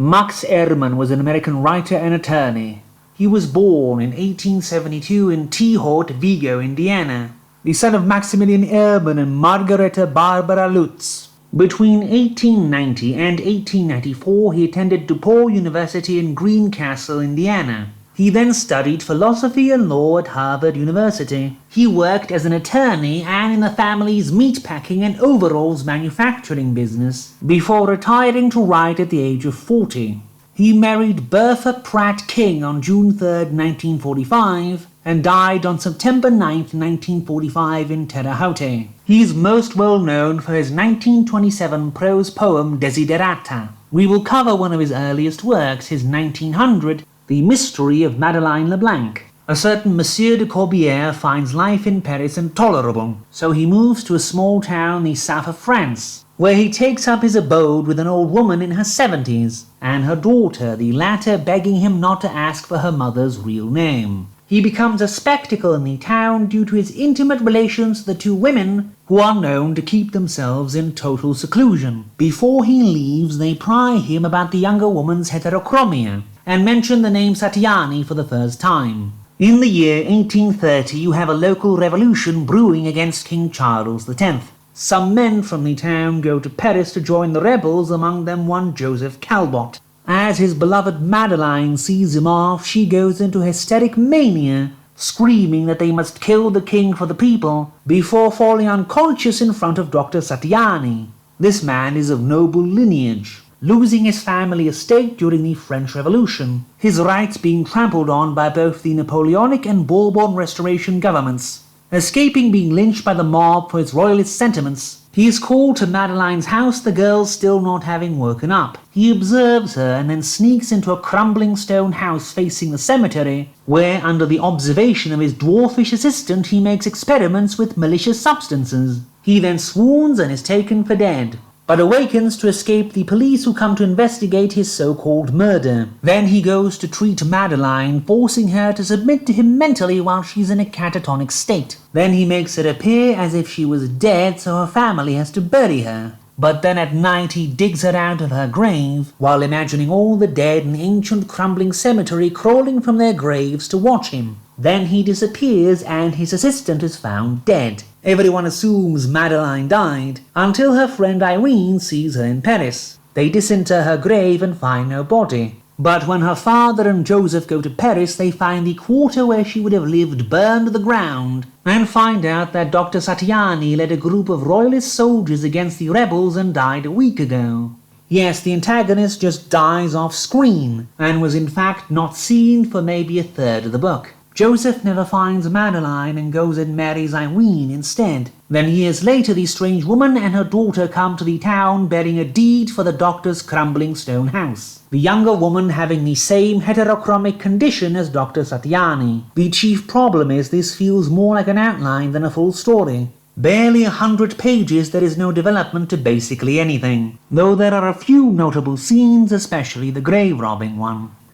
Max Ehrmann was an American writer and attorney. He was born in 1872 in T-Hort, Vigo, Indiana, the son of Maximilian Ehrmann and Margareta Barbara Lutz. Between 1890 and 1894 he attended DePaul University in Greencastle, Indiana. He then studied philosophy and law at Harvard University. He worked as an attorney and in the family's meatpacking and overalls manufacturing business before retiring to write at the age of 40. He married Bertha Pratt King on June 3, 1945, and died on September 9, 1945 in Terre Haute. He is most well known for his 1927 prose poem Desiderata. We will cover one of his earliest works, his 1900, The Mystery of Madeline le Blanc. A certain Monsieur de Corbière finds life in Paris intolerable, so he moves to a small town in the south of France, where he takes up his abode with an old woman in her 70s, and her daughter, the latter begging him not to ask for her mother's real name. He becomes a spectacle in the town due to his intimate relations to the two women, who are known to keep themselves in total seclusion. Before he leaves, they pry him about the younger woman's heterochromia, and mention the name Satyani for the first time. In the year 1830, you have a local revolution brewing against King Charles X. Some men from the town go to Paris to join the rebels, among them one Joseph Calbot. As his beloved Madeline sees him off, she goes into hysteric mania, screaming that they must kill the king for the people, before falling unconscious in front of Dr. Satyani. This man is of noble lineage, losing his family estate during the French Revolution, his rights being trampled on by both the Napoleonic and Bourbon Restoration governments. Escaping being lynched by the mob for his royalist sentiments, he is called to Madeline's house, the girl still not having woken up. He observes her and then sneaks into a crumbling stone house facing the cemetery, where, under the observation of his dwarfish assistant, he makes experiments with malicious substances. He then swoons and is taken for dead, but awakens to escape the police who come to investigate his so-called murder. Then he goes to treat Madeline, forcing her to submit to him mentally while she's in a catatonic state. Then he makes her appear as if she was dead, so her family has to bury her. But then at night he digs her out of her grave, while imagining all the dead in the ancient crumbling cemetery crawling from their graves to watch him. Then he disappears and his assistant is found dead. Everyone assumes Madeline died, until her friend Irene sees her in Paris. They disinter her grave and find no body. But when her father and Joseph go to Paris, they find the quarter where she would have lived burned to the ground, and find out that Dr. Satyani led a group of royalist soldiers against the rebels and died a week ago. Yes, the antagonist just dies off screen, and was in fact not seen for maybe a third of the book. Joseph never finds Madeline and goes and marries Irene instead. Then years later, the strange woman and her daughter come to the town bearing a deed for the doctor's crumbling stone house, the younger woman having the same heterochromic condition as Dr. Satyani. The chief problem is this feels more like an outline than a full story. Barely 100 pages, there is no development to basically anything, though there are a few notable scenes, especially the grave robbing one.